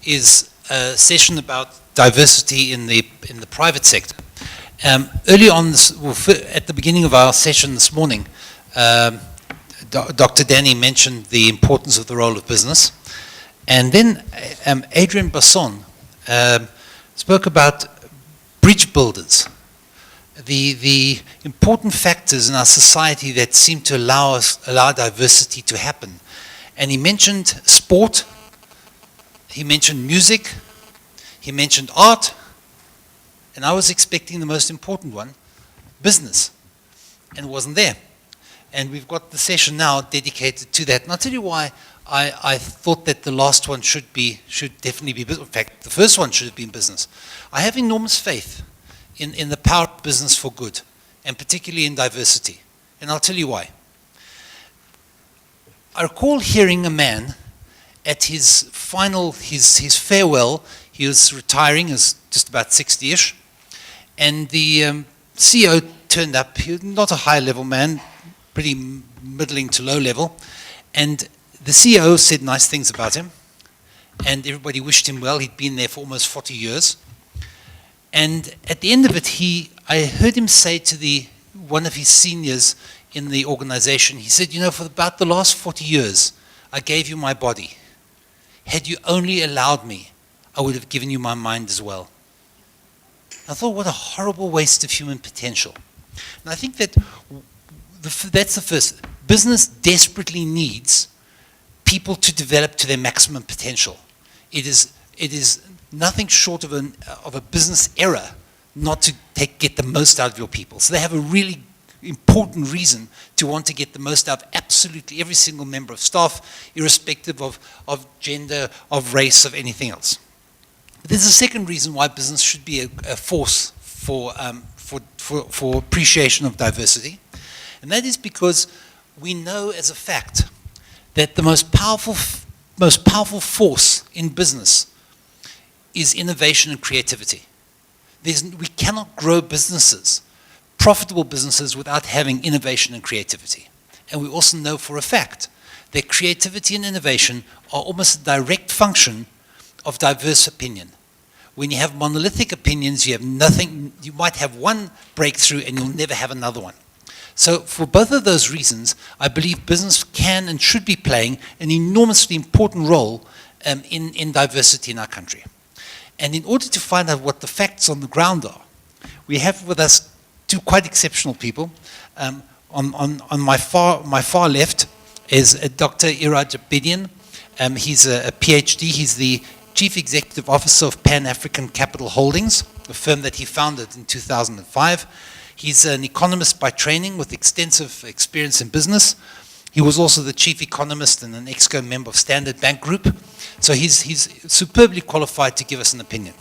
Is a session about diversity in the private sector. Early on, at the beginning of our session this morning, Dr. Danny mentioned the importance of the role of business, and then Adrian Basson spoke about bridge builders, the important factors in our society that seem to allow diversity to happen. And he mentioned sport. He mentioned music, he mentioned art, and I was expecting the most important one, business, and it wasn't there. And we've got the session now dedicated to that. And I'll tell you why I thought that the last one should definitely be business. In fact, the first one should have been business. I have enormous faith in the power of business for good, and particularly in diversity. And I'll tell you why. I recall hearing a man at his farewell. He was retiring, as just about 60-ish, and the CEO turned up. He was not a high-level man, pretty middling to low level, and the CEO said nice things about him, and everybody wished him well. He'd been there for almost 40 years, and at the end of it, I heard him say to one of his seniors in the organization, he said, "You know, for about the last 40 years, I gave you my body. Had you only allowed me, I would have given you my mind as well." I thought, what a horrible waste of human potential. And I think that that's the first. Business desperately needs people to develop to their maximum potential. It is nothing short of a business error not to get the most out of your people. So they have a really important reason to want to get the most out of absolutely every single member of staff, irrespective of gender, of race, of anything else. But there's a second reason why business should be a force for appreciation of diversity, and that is because we know as a fact that the most powerful force in business is innovation and creativity. We cannot grow businesses, profitable businesses, without having innovation and creativity. And we also know for a fact that creativity and innovation are almost a direct function of diverse opinion. When you have monolithic opinions, you have nothing. You might have one breakthrough and you'll never have another one. So for both of those reasons, I believe business can and should be playing an enormously important role in diversity in our country. And in order to find out what the facts on the ground are, we have with us two quite exceptional people. On my far left is Dr. Iraj Abedian. He's a PhD. He's the Chief Executive Officer of Pan-African Capital Holdings, a firm that he founded in 2005. He's an economist by training with extensive experience in business. He was also the chief economist and an ExCo member of Standard Bank Group. So he's superbly qualified to give us an opinion.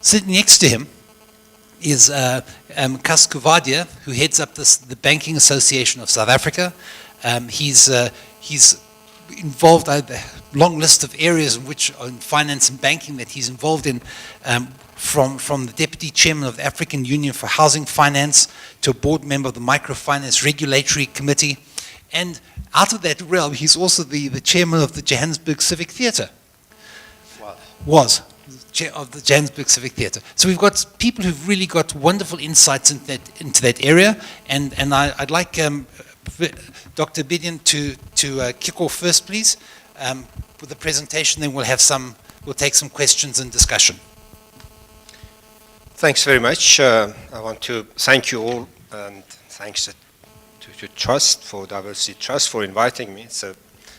Sitting next to him is Coovardia, who heads up the Banking Association of South Africa. He's involved in a long list of areas in finance and banking that he's involved in, from the deputy chairman of the African Union for Housing Finance to a board member of the Microfinance Regulatory Committee. And out of that realm, he's also the chairman of the Johannesburg Civic Theatre. Was chair of the Johannesburg Civic Theatre. So we've got people who've really got wonderful insights into that area, and I'd like Dr. Abedian to kick off first, please, with the presentation. Then we'll take some questions and discussion. Thanks very much. I want to thank you all, and thanks to Trust, for Diversity Trust, for inviting me. It's a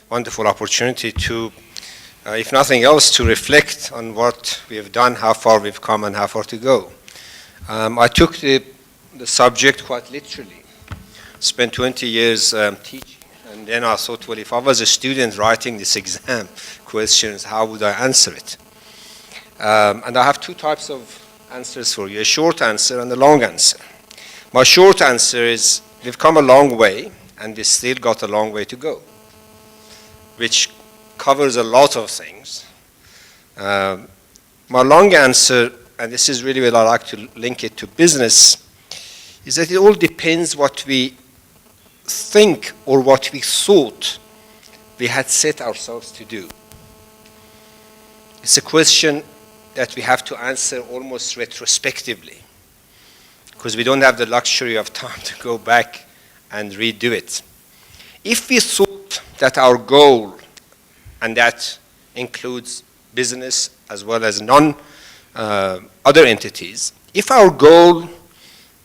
wonderful opportunity to, if nothing else, to reflect on what we have done, how far we've come, and how far to go. I took the subject quite literally. Spent 20 years teaching, and then I thought, well, if I was a student writing this exam questions, how would I answer it? And I have two types of answers for you, a short answer and a long answer. My short answer is, we've come a long way, and we've still got a long way to go, which covers a lot of things. My long answer, and this is really where I like to link it to business, is that it all depends what we think or what we thought we had set ourselves to do. It's a question that we have to answer almost retrospectively, because we don't have the luxury of time to go back and redo it. If we thought that our goal, and that includes business as well as other entities, if our goal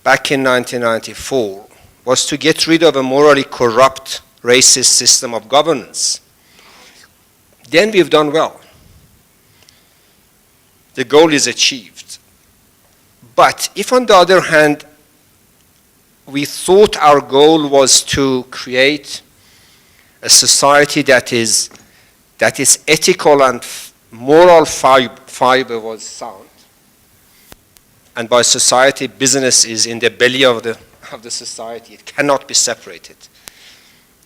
back in 1994 was to get rid of a morally corrupt, racist system of governance, then we've done well. The goal is achieved. But if, on the other hand, we thought our goal was to create a society that is ethical and moral fiber was sound, and by society, business is in the belly of the society. It cannot be separated.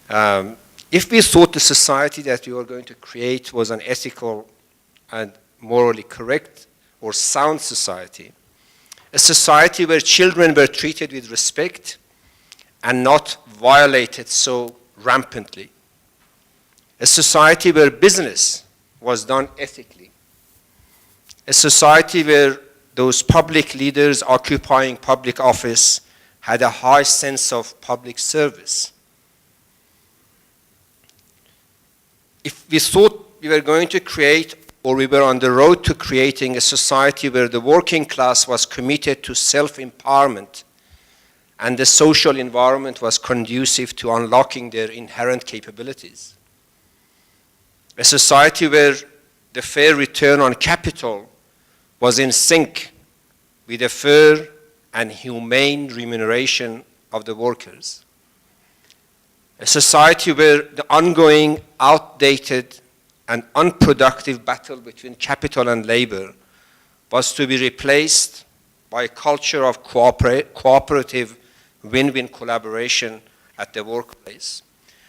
If we thought the society that we were going to create was an ethical and morally correct or sound society, a society where children were treated with respect and not violated so rampantly, a society where business was done ethically, a society where those public leaders occupying public office had a high sense of public service. If we thought we were going to create, or we were on the road to creating, a society where the working class was committed to self-empowerment and the social environment was conducive to unlocking their inherent capabilities, a society where the fair return on capital was in sync with a fair and humane remuneration of the workers, a society where the ongoing, outdated, and unproductive battle between capital and labor was to be replaced by a culture of cooperative win-win collaboration at the workplace,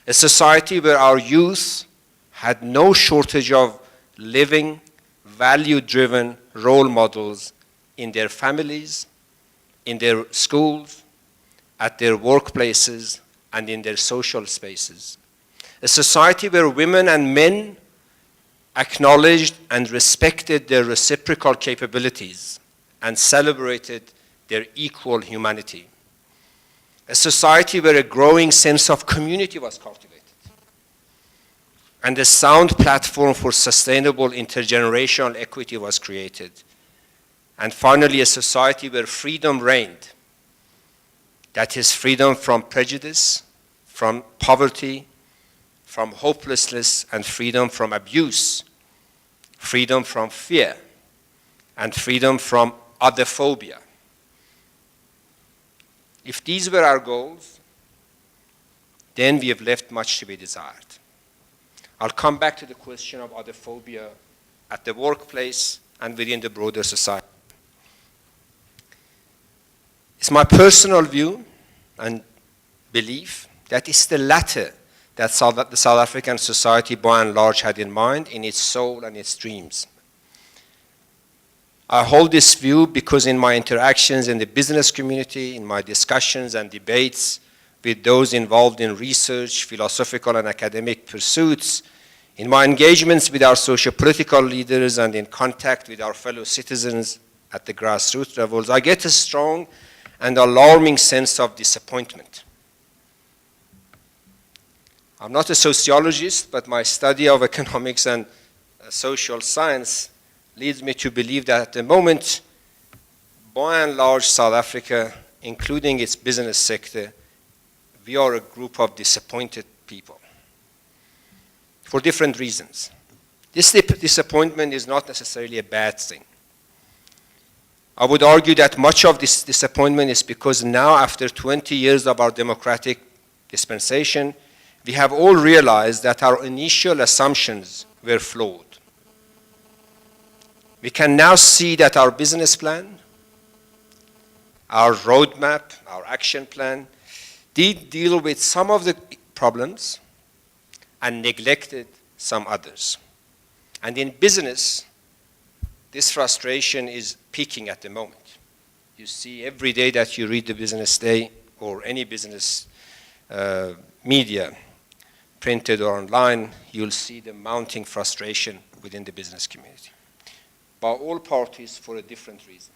a society where our youth had no shortage of living, value-driven role models in their families, in their schools, at their workplaces, and in their social spaces. A society where women and men acknowledged and respected their reciprocal capabilities and celebrated their equal humanity. A society where a growing sense of community was cultivated, and a sound platform for sustainable intergenerational equity was created. And finally, a society where freedom reigned. That is, freedom from prejudice, from poverty, from hopelessness, and freedom from abuse, freedom from fear, and freedom from otherphobia. If these were our goals, then we have left much to be desired. I'll come back to the question of otherphobia at the workplace and within the broader society. It's my personal view and belief that it's the latter that the South African society by and large had in mind in its soul and its dreams. I hold this view because in my interactions in the business community, in my discussions and debates with those involved in research, philosophical and academic pursuits, in my engagements with our socio-political leaders and in contact with our fellow citizens at the grassroots levels, I get a strong and alarming sense of disappointment. I'm not a sociologist, but my study of economics and social science leads me to believe that at the moment, by and large, South Africa, including its business sector, we are a group of disappointed people for different reasons. This disappointment is not necessarily a bad thing. I would argue that much of this disappointment is because now, after 20 years of our democratic dispensation, we have all realized that our initial assumptions were flawed. We can now see that our business plan, our roadmap, our action plan, did deal with some of the problems and neglected some others. And in business, this frustration is peaking at the moment. You see every day that you read the Business Day or any business media, printed or online, you'll see the mounting frustration within the business community. by all parties for a different reason.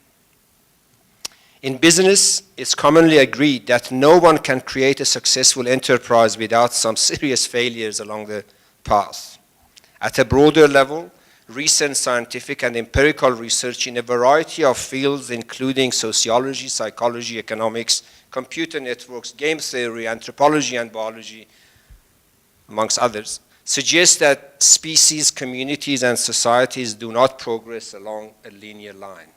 In business, it's commonly agreed that no one can create a successful enterprise without some serious failures along the path. At a broader level, recent scientific and empirical research in a variety of fields, including sociology, psychology, economics, computer networks, game theory, anthropology, and biology, amongst others, suggests that species, communities, and societies do not progress along a linear line.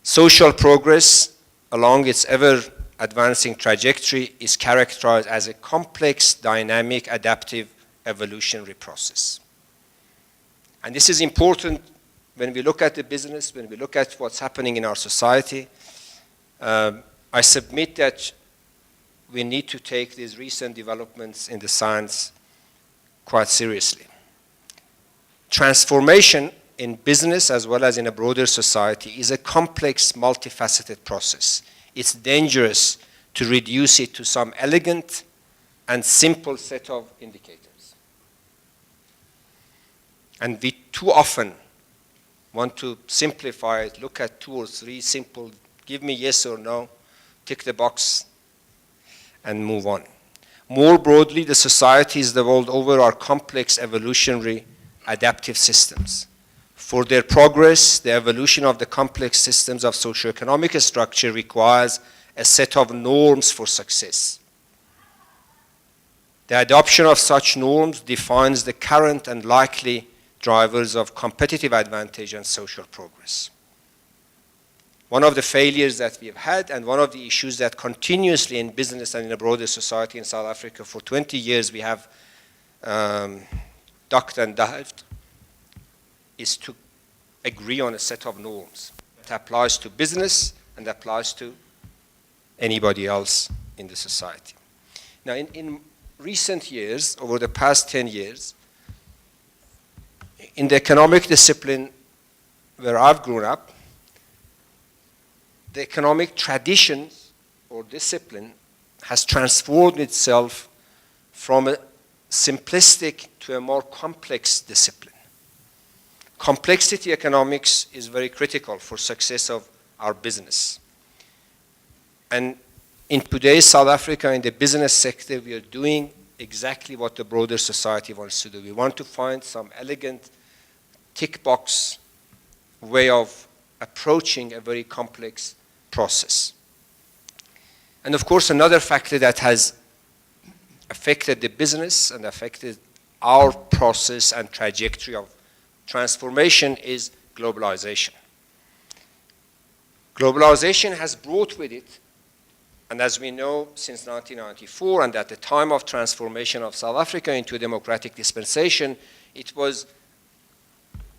Social progress along its ever-advancing trajectory is characterized as a complex, dynamic, adaptive, evolutionary process. And this is important when we look at the business, when we look at what's happening in our society. I submit that we need to take these recent developments in the science quite seriously. Transformation in business as well as in a broader society is a complex, multifaceted process. It's dangerous to reduce it to some elegant and simple set of indicators. And we too often want to simplify it, look at 2 or 3 simple, give me yes or no, tick the box, and move on. More broadly, the societies the world over are complex, evolutionary, adaptive systems. For their progress, the evolution of the complex systems of socioeconomic structure requires a set of norms for success. The adoption of such norms defines the current and likely drivers of competitive advantage and social progress. One of the failures that we have had and one of the issues that continuously in business and in a broader society in South Africa for 20 years we have ducked and dived is to agree on a set of norms that applies to business and applies to anybody else in the society. Now, in recent years, over the past 10 years, in the economic discipline where I've grown up, the economic traditions or discipline has transformed itself from a simplistic to a more complex discipline. Complexity economics is very critical for success of our business. And in today's South Africa, in the business sector, we are doing exactly what the broader society wants to do. We want to find some elegant tick box way of approaching a very complex process. And of course, another factor that has affected the business and affected our process and trajectory of transformation is globalization. Globalization has brought with it, and as we know since 1994 and at the time of transformation of South Africa into a democratic dispensation, it was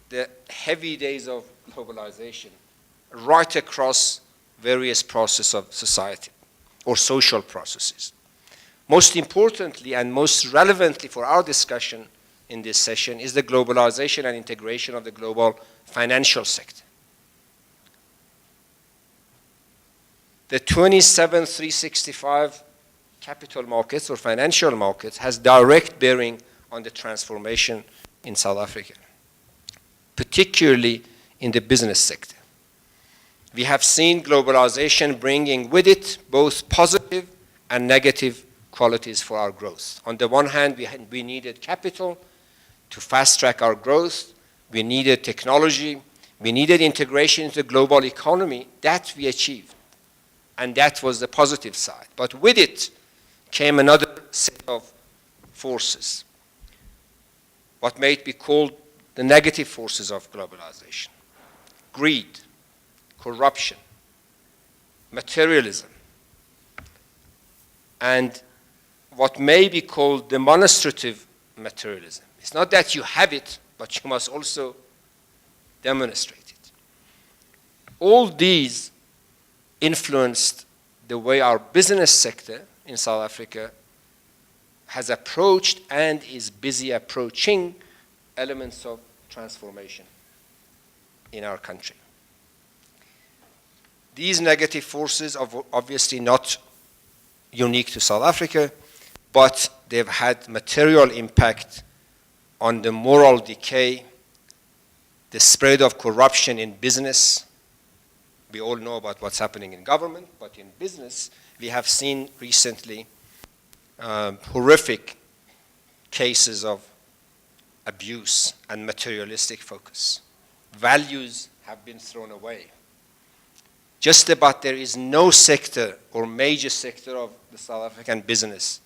the heavy days of globalization right across various processes of society or social processes. Most importantly and most relevantly for our discussion in this session is the globalization and integration of the global financial sector. The 27,365 capital markets or financial markets has direct bearing on the transformation in South Africa, particularly in the business sector. We have seen globalization bringing with it both positive and negative qualities for our growth. On the one hand, we needed capital to fast-track our growth. We needed technology. We needed integration into the global economy. That we achieved. And that was the positive side. But with it came another set of forces, what may be called the negative forces of globalization. Greed, corruption, materialism, and what may be called demonstrative materialism. It's not that you have it, but you must also demonstrate it. All these influenced the way our business sector in South Africa has approached and is busy approaching elements of transformation in our country. These negative forces are obviously not unique to South Africa, but they've had material impact on the moral decay the spread of corruption in business. We all know about what's happening in government, but in business, we have seen recently horrific cases of abuse and materialistic focus. Values have been thrown away. Just about there is no sector or major sector of the South African business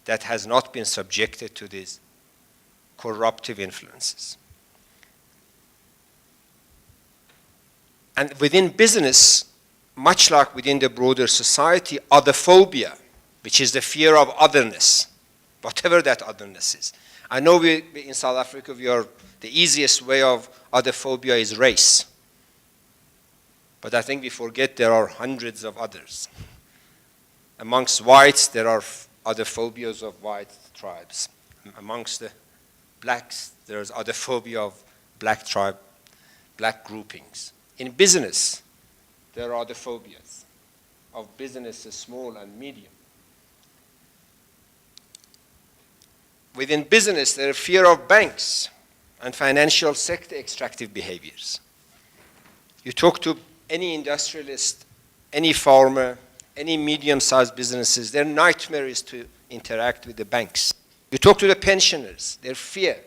that has not been subjected to these corruptive influences. And within business, much like within the broader society, otherphobia, which is the fear of otherness, whatever that otherness is. I know we in South Africa, the easiest way of otherphobia is race. But I think we forget there are hundreds of others. Amongst whites, there are other phobias of white tribes. Amongst the blacks, there's other phobia of black tribe, black groupings. In business, there are other phobias of businesses, small and medium. Within business, there is fear of banks and financial sector extractive behaviors. You talk to any industrialist, any farmer, any medium-sized businesses, their nightmare is to interact with the banks. You talk to the pensioners, their fear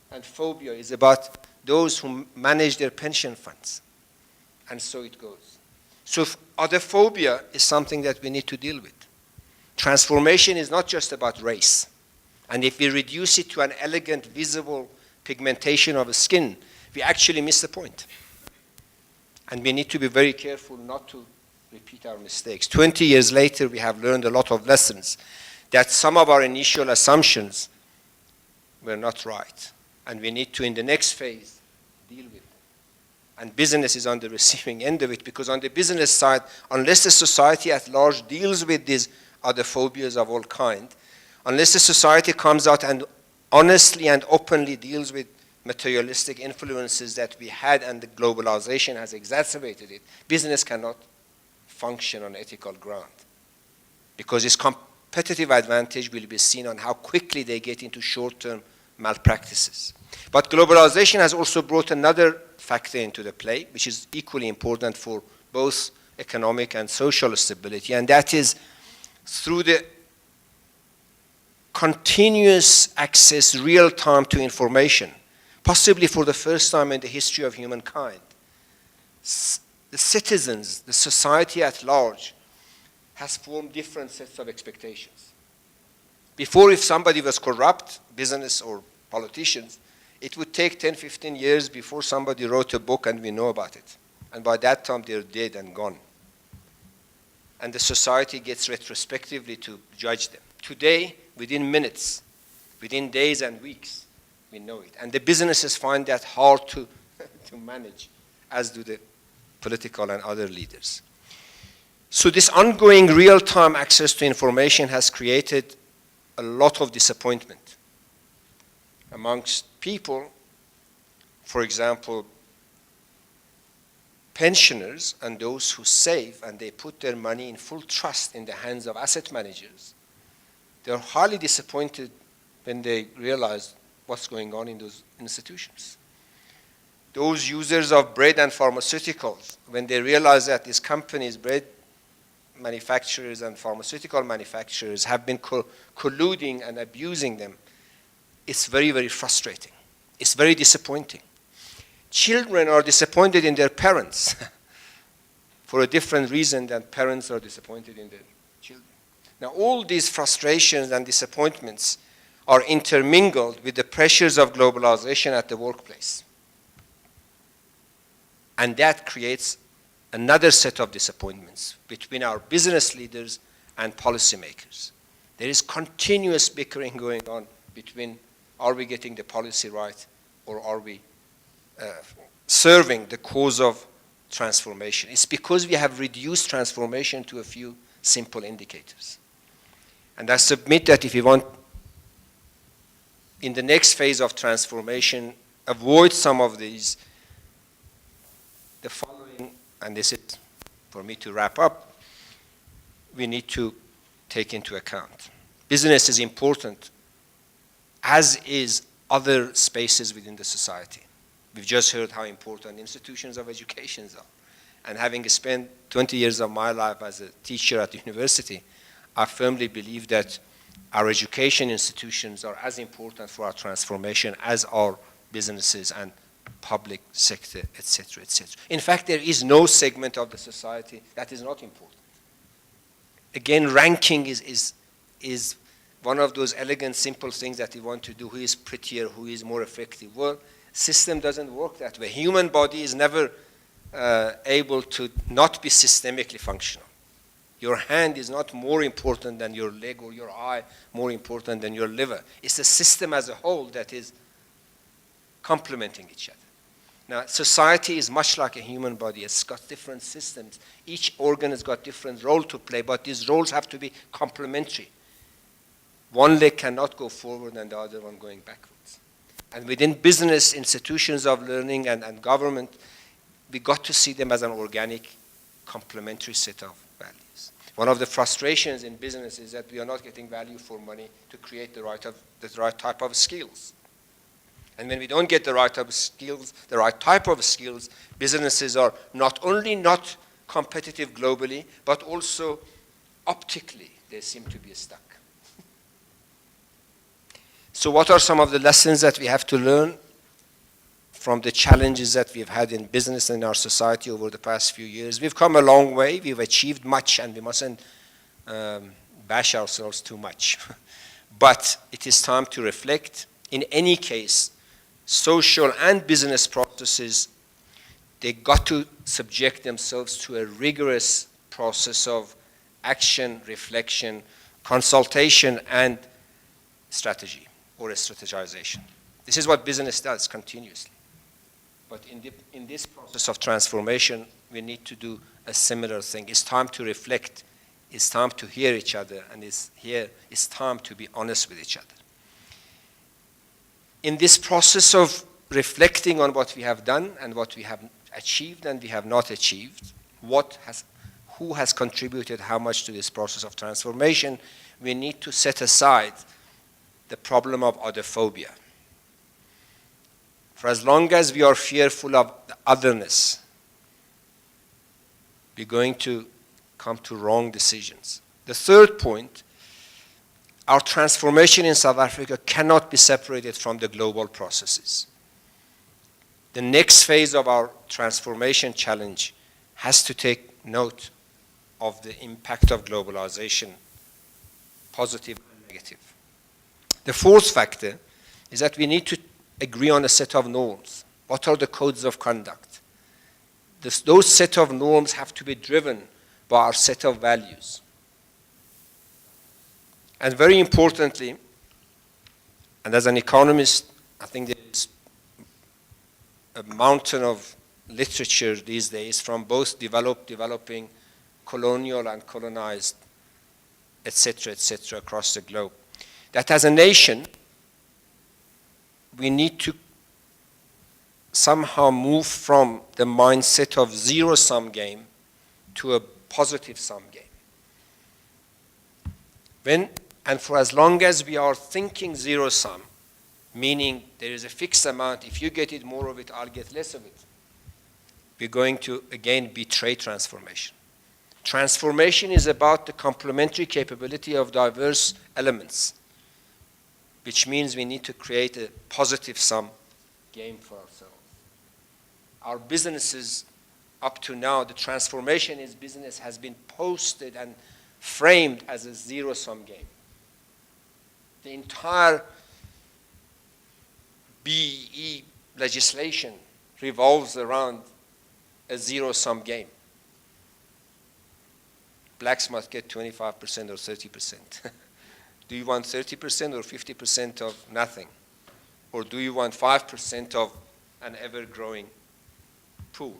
and phobia is about those who manage their pension funds. And so it goes. So otherphobia is something that we need to deal with. Transformation is not just about race. And if we reduce it to an elegant, visible pigmentation of the skin, we actually miss the point. And we need to be very careful not to repeat our mistakes. 20 years later, we have learned a lot of lessons that some of our initial assumptions were not right. And we need to, in the next phase, deal with them. And business is on the receiving end of it, because on the business side, unless the society at large deals with these other phobias of all kinds, unless the society comes out and honestly and openly deals with materialistic influences that we had and the globalization has exacerbated it, business cannot function on ethical ground. Because its competitive advantage will be seen on how quickly they get into short-term malpractices. But globalization has also brought another factor into the play, which is equally important for both economic and social stability, and that is through the continuous access, real time to information, possibly for the first time in the history of humankind. The citizens, the society at large, has formed different sets of expectations. Before, if somebody was corrupt, business or politicians, it would take 10, 15 years before somebody wrote a book and we know about it. And by that time, they're dead and gone. And the society gets retrospectively to judge them. Today, within minutes, within days and weeks, we know it. And the businesses find that hard to manage, as do the political and other leaders. So this ongoing real-time access to information has created a lot of disappointment amongst people. For example, pensioners and those who save and they put their money in full trust in the hands of asset managers, they're highly disappointed when they realize what's going on in those institutions. Those users of bread and pharmaceuticals, when they realize that these companies, bread manufacturers and pharmaceutical manufacturers, have been colluding and abusing them, it's very, very frustrating. It's very disappointing. Children are disappointed in their parents for a different reason than parents are disappointed in their children. Now, all these frustrations and disappointments are intermingled with the pressures of globalization at the workplace. And that creates another set of disappointments between our business leaders and policymakers. There is continuous bickering going on between, are we getting the policy right, or are we serving the cause of transformation? It's because we have reduced transformation to a few simple indicators. And I submit that if we want, in the next phase of transformation, avoid some of these, the following, and this is for me to wrap up, we need to take into account. Business is important, as is other spaces within the society. We've just heard how important institutions of education are. And having spent 20 years of my life as a teacher at the university, I firmly believe that our education institutions are as important for our transformation as our businesses and public sector, etc., etc. In fact, there is no segment of the society that is not important. Again, ranking is one of those elegant, simple things that we want to do. Who is prettier, who is more effective? Well, system doesn't work that way. Human body is never able to not be systemically functional. Your hand is not more important than your leg, or your eye more important than your liver. It's the system as a whole that is complementing each other. Now, society is much like a human body. It's got different systems. Each organ has got different role to play, but these roles have to be complementary. One leg cannot go forward and the other one going backwards. And within business, institutions of learning and government, we got to see them as an organic, complementary set of values. One of the frustrations in business is that we are not getting value for money to create the right type of skills. And when we don't get the right type of skills, businesses are not only not competitive globally, but also optically, they seem to be stuck. So what are some of the lessons that we have to learn from the challenges that we've had in business and in our society over the past few years? We've come a long way, we've achieved much, and we mustn't bash ourselves too much. But it is time to reflect. In any case, social and business processes, they got to subject themselves to a rigorous process of action, reflection, consultation, and strategy, or a strategization. This is what business does continuously. But in this process of transformation, we need to do a similar thing. It's time to reflect. It's time to hear each other. And it's time to be honest with each other. In this process of reflecting on what we have done and what we have achieved and we have not achieved, who has contributed how much to this process of transformation, we need to set aside the problem of otherophobia. For as long as we are fearful of the otherness, we're going to come to wrong decisions. The third point, our transformation in South Africa cannot be separated from the global processes. The next phase of our transformation challenge has to take note of the impact of globalization, positive and negative. The fourth factor is that we need to agree on a set of norms. What are the codes of conduct? Those set of norms have to be driven by our set of values. And very importantly, and as an economist, I think there is a mountain of literature these days from both developing, colonial and colonized, etc., across the globe, that as a nation, we need to somehow move from the mindset of zero-sum game to a positive-sum game. And for as long as we are thinking zero-sum, meaning there is a fixed amount, if you get it, more of it, I'll get less of it, we're going to, again, betray transformation. Transformation is about the complementary capability of diverse elements, which means we need to create a positive-sum game for ourselves. Our businesses, up to now, the transformation in business has been posted and framed as a zero-sum game. The entire BEE legislation revolves around a zero-sum game. Blacks must get 25% or 30%. Do you want 30% or 50% of nothing? Or do you want 5% of an ever-growing pool?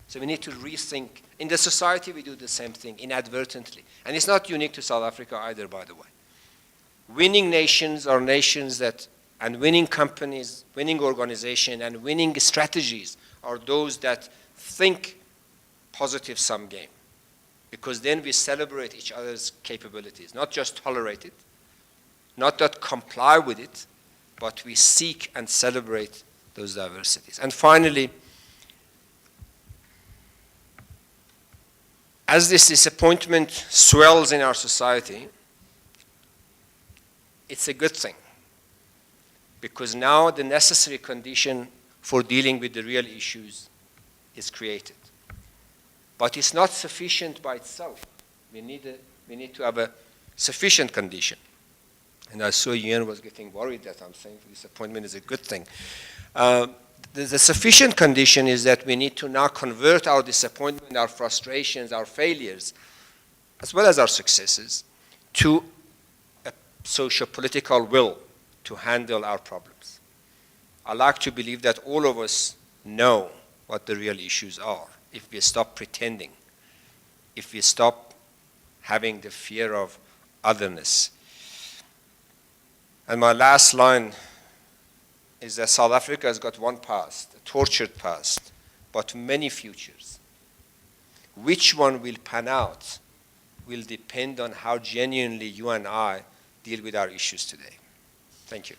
So we need to rethink. In the society, we do the same thing inadvertently. And it's not unique to South Africa either, by the way. Winning nations are nations that, and winning companies, winning organizations, and winning strategies are those that think positive-sum game. Because then we celebrate each other's capabilities, not just tolerate it, not that comply with it, but we seek and celebrate those diversities. And finally, as this disappointment swells in our society, it's a good thing, because now the necessary condition for dealing with the real issues is created. But it's not sufficient by itself. We need to have a sufficient condition. And I saw Ian was getting worried that I'm saying disappointment is a good thing. The sufficient condition is that we need to now convert our disappointment, our frustrations, our failures, as well as our successes, to a socio-political will to handle our problems. I like to believe that all of us know what the real issues are if we stop pretending, if we stop having the fear of otherness. And my last line is that South Africa has got one past, a tortured past, but many futures. Which one will pan out will depend on how genuinely you and I deal with our issues today. Thank you.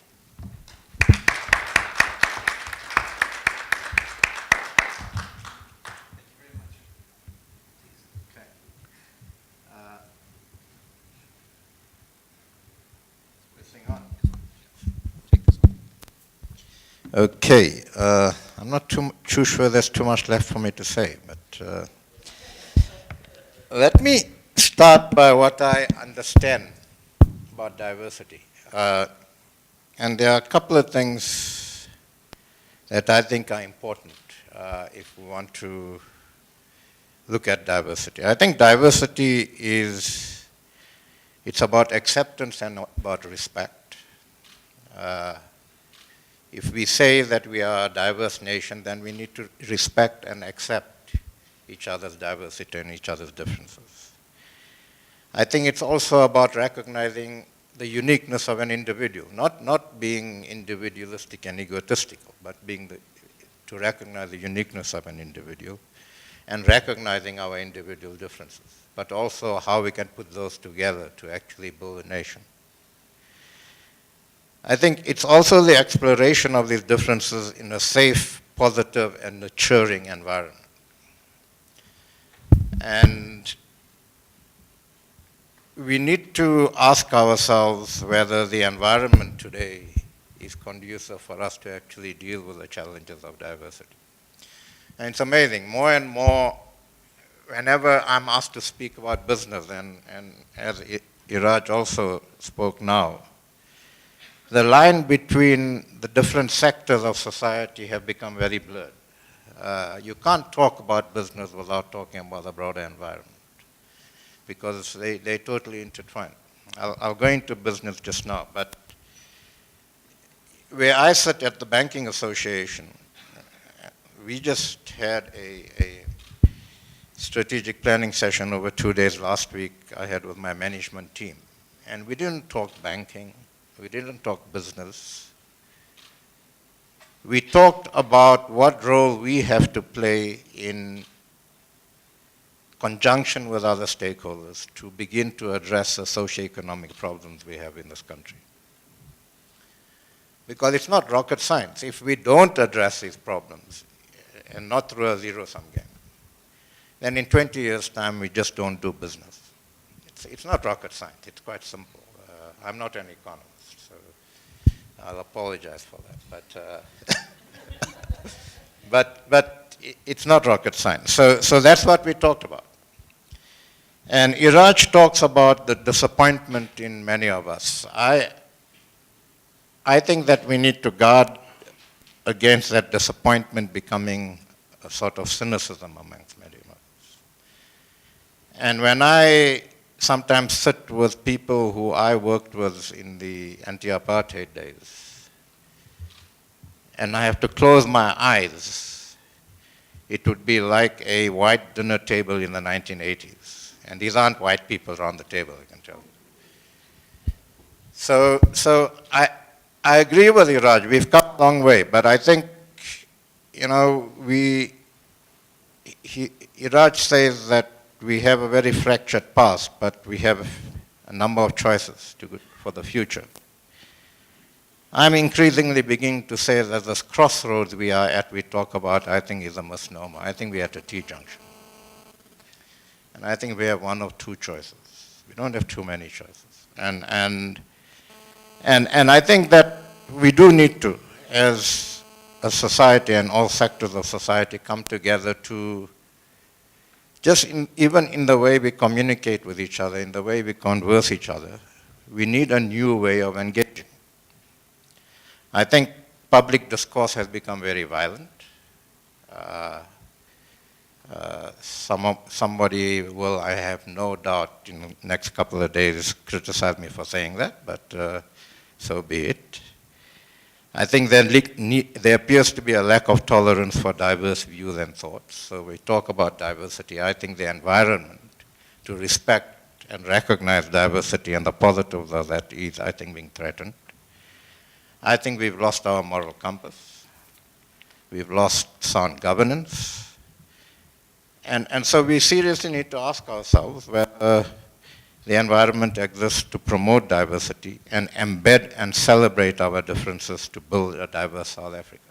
Okay, I'm not too sure there's too much left for me to say, but let me start by what I understand about diversity. And there are a couple of things that I think are important if we want to look at diversity. I think diversity it's about acceptance and about respect. If we say that we are a diverse nation, then we need to respect and accept each other's diversity and each other's differences. I think it's also about recognizing the uniqueness of an individual, not being individualistic and egotistical, but to recognize the uniqueness of an individual and recognizing our individual differences, but also how we can put those together to actually build a nation. I think it's also the exploration of these differences in a safe, positive, and nurturing environment. And we need to ask ourselves whether the environment today is conducive for us to actually deal with the challenges of diversity. And it's amazing, more and more, whenever I'm asked to speak about business, and as Iraj also spoke now, the line between the different sectors of society have become very blurred. You can't talk about business without talking about the broader environment, because they totally intertwine. I'll go into business just now, but where I sit at the Banking Association, we just had a strategic planning session over 2 days last week I had with my management team. And we didn't talk banking. We didn't talk business. We talked about what role we have to play in conjunction with other stakeholders to begin to address the socioeconomic problems we have in this country. Because it's not rocket science. If we don't address these problems, and not through a zero-sum game, then in 20 years' time we just don't do business. It's not rocket science. It's quite simple. I'm not an economist. I'll apologize for that, but it's not rocket science. So that's what we talked about. And Iraj talks about the disappointment in many of us. I think that we need to guard against that disappointment becoming a sort of cynicism amongst many of us. And when I sometimes sit with people who I worked with in the anti-apartheid days, and I have to close my eyes, it would be like a white dinner table in the 1980s. And these aren't white people around the table, I can tell you. So I agree with Iraj. We've come a long way, but I think, Iraj says that we have a very fractured past, but we have a number of choices for the future. I'm increasingly beginning to say that this crossroads we are at, we talk about, I think is a misnomer. I think we're at a T-junction. And I think we have one of two choices. We don't have too many choices. And I think that we do need to, as a society and all sectors of society, come together to even in the way we communicate with each other, in the way we converse each other, we need a new way of engaging. I think public discourse has become very violent. Somebody will, I have no doubt, in the next couple of days criticize me for saying that, but so be it. I think there appears to be a lack of tolerance for diverse views and thoughts. So we talk about diversity. I think the environment to respect and recognize diversity and the positives of that is, I think, being threatened. I think we've lost our moral compass. We've lost sound governance. And so we seriously need to ask ourselves whether the environment exists to promote diversity and embed and celebrate our differences to build a diverse South Africa.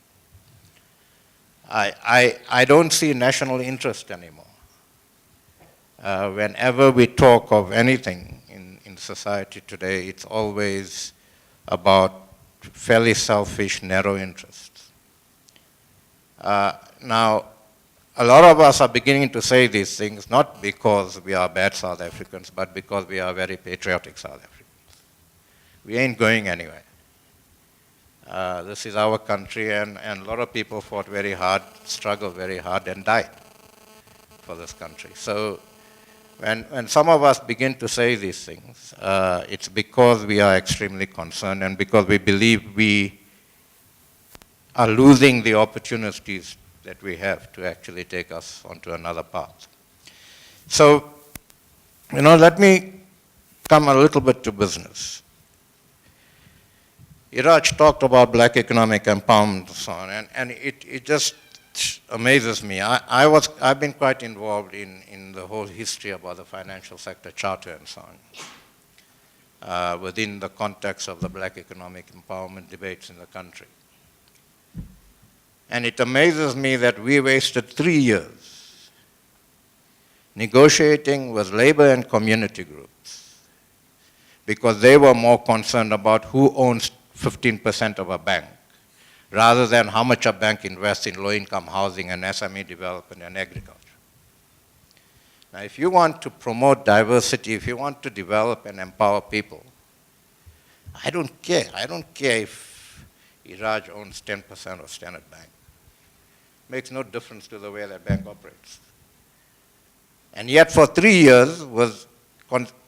I don't see national interest anymore. Whenever we talk of anything in society today, it's always about fairly selfish, narrow interests. Now, a lot of us are beginning to say these things not because we are bad South Africans, but because we are very patriotic South Africans. We ain't going anywhere. This is our country, and a lot of people fought very hard, struggled very hard, and died for this country. So when some of us begin to say these things, it's because we are extremely concerned and because we believe we are losing the opportunities that we have to actually take us onto another path. So, let me come a little bit to business. Iraj talked about black economic empowerment and so on, and it just amazes me. I've been quite involved in the whole history about the financial sector charter and so on, within the context of the black economic empowerment debates in the country. And it amazes me that we wasted 3 years negotiating with labor and community groups because they were more concerned about who owns 15% of a bank rather than how much a bank invests in low-income housing and SME development and agriculture. Now, if you want to promote diversity, if you want to develop and empower people, I don't care. I don't care if Iraj owns 10% of Standard Bank. Makes no difference to the way that bank operates. And yet for 3 years was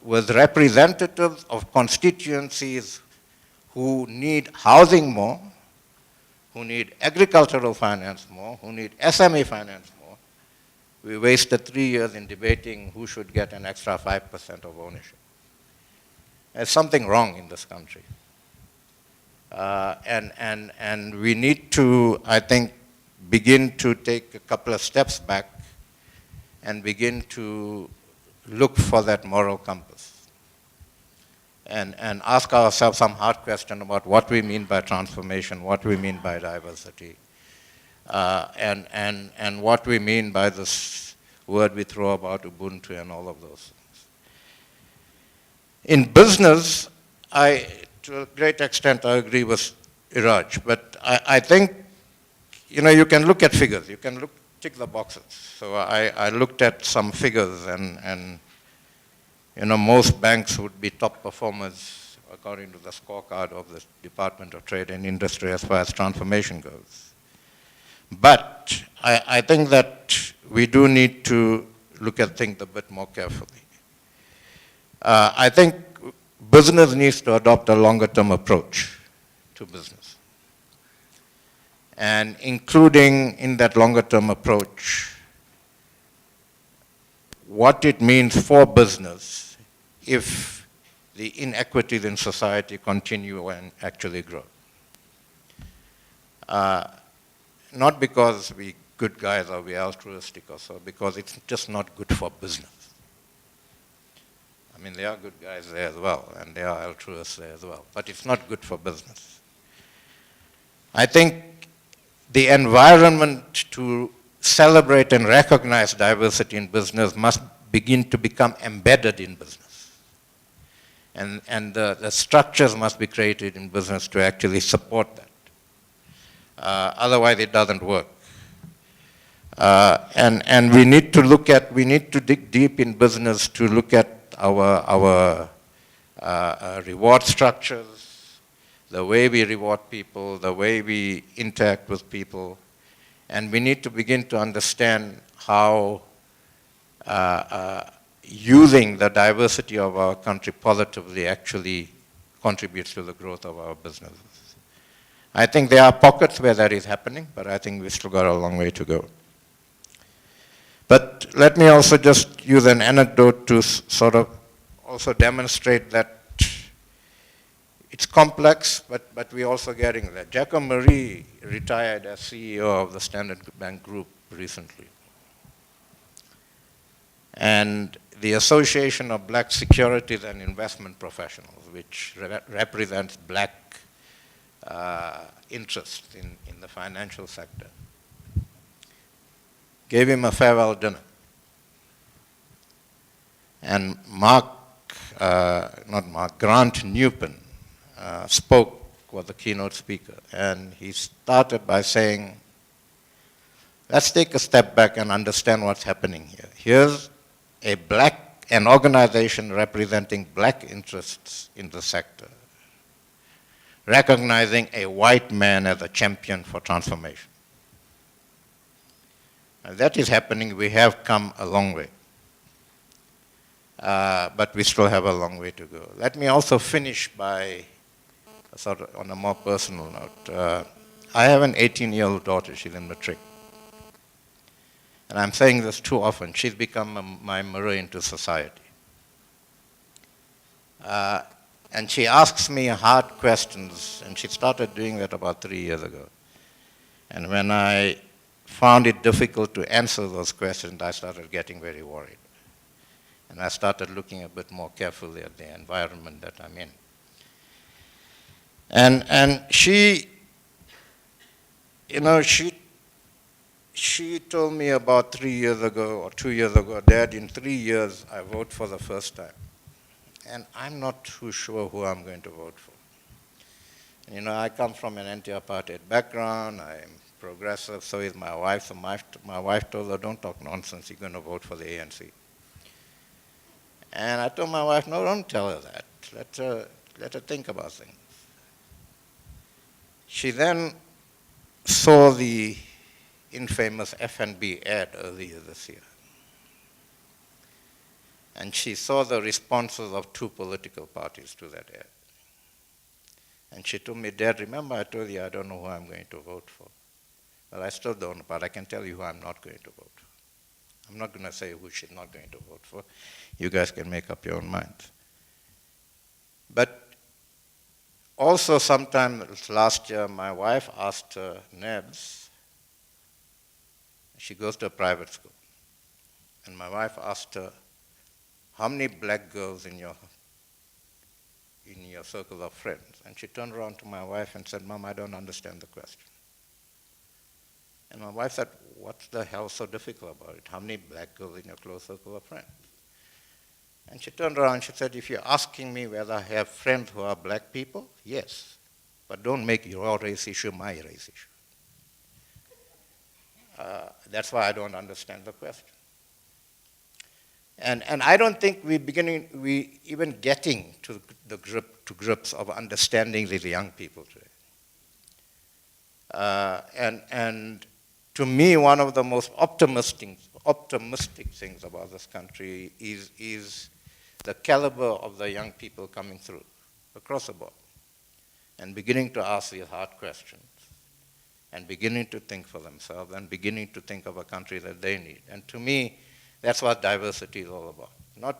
representatives of constituencies who need housing more, who need agricultural finance more, who need SME finance more. We wasted 3 years in debating who should get an extra 5% of ownership. There's something wrong in this country. And we need to, I think, begin to take a couple of steps back and begin to look for that moral compass and ask ourselves some hard question about what we mean by transformation, what we mean by diversity, and what we mean by this word we throw about Ubuntu and all of those things. In business, to a great extent, I agree with Iraj, but I think you can look at figures. You can tick the boxes. So I looked at some figures, and most banks would be top performers according to the scorecard of the Department of Trade and Industry as far as transformation goes. But I think that we do need to look at things a bit more carefully. I think business needs to adopt a longer-term approach to business. And including in that longer-term approach, what it means for business if the inequities in society continue and actually grow. Not because we good guys or we altruistic or so, because it's just not good for business. I mean, there are good guys there as well, and there are altruists there as well, but it's not good for business. I think the environment to celebrate and recognize diversity in business must begin to become embedded in business. And the structures must be created in business to actually support that. Otherwise it doesn't work. And we need to dig deep in business to look at our reward structures, the way we reward people, the way we interact with people, and we need to begin to understand how using the diversity of our country positively actually contributes to the growth of our businesses. I think there are pockets where that is happening, but I think we've still got a long way to go. But let me also just use an anecdote to sort of also demonstrate that it's complex, but we're also getting there. Jacob Marie retired as CEO of the Standard Bank Group recently. And the Association of Black Securities and Investment Professionals, which represents black interests in the financial sector, gave him a farewell dinner. And Grant Newpen was the keynote speaker. And he started by saying, let's take a step back and understand what's happening here. Here's an organization representing black interests in the sector, recognizing a white man as a champion for transformation. And that is happening. We have come a long way. But we still have a long way to go. Let me also finish by, sort of on a more personal note. I have an 18-year-old daughter. She's in matric. And I'm saying this too often. She's become my mirror into society. And she asks me hard questions, and she started doing that about 3 years ago. And when I found it difficult to answer those questions, I started getting very worried. And I started looking a bit more carefully at the environment that I'm in. And she, she told me about 3 years ago or 2 years ago, Dad, in 3 years I vote for the first time. And I'm not too sure who I'm going to vote for. And, I come from an anti-apartheid background. I'm progressive, so is my wife. So my wife told her, don't talk nonsense, you're going to vote for the ANC. And I told my wife, no, don't tell her that. Let her think about things. She then saw the infamous FNB ad earlier this year. And she saw the responses of 2 political parties to that ad. And she told me, Dad, remember I told you I don't know who I'm going to vote for. Well, I still don't, but I can tell you who I'm not going to vote for. I'm not going to say who she's not going to vote for. You guys can make up your own minds. But also sometime last year, my wife asked her, Nebs, she goes to a private school, and my wife asked her, how many black girls in your circle of friends? And she turned around to my wife and said, Mom, I don't understand the question. And my wife said, what's the hell so difficult about it? How many black girls in your close circle of friends? And she turned around and she said, if you're asking me whether I have friends who are black people, yes. But don't make your race issue my race issue. That's why I don't understand the question. And I don't think we even getting to grips of understanding these young people today. And to me, one of the most optimistic things about this country is the caliber of the young people coming through across the board and beginning to ask these hard questions and beginning to think for themselves and beginning to think of a country that they need. And to me, that's what diversity is all about,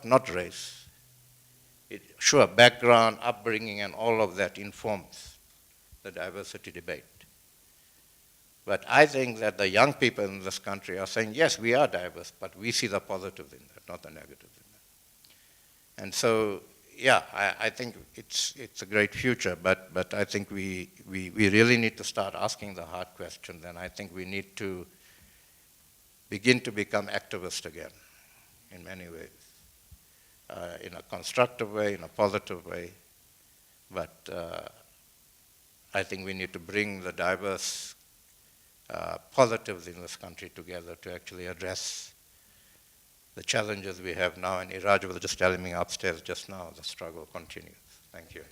not race. Sure, background, upbringing, and all of that informs the diversity debate. But I think that the young people in this country are saying, yes, we are diverse, but we see the positives in that, not the negatives in that. And so, yeah, I think it's a great future, but I think we really need to start asking the hard questions, and I think we need to begin to become activists again in many ways, in a constructive way, in a positive way, but I think we need to bring the diverse positives in this country together to actually address the challenges we have now. And Iraj was just telling me upstairs just now, the struggle continues. Thank you.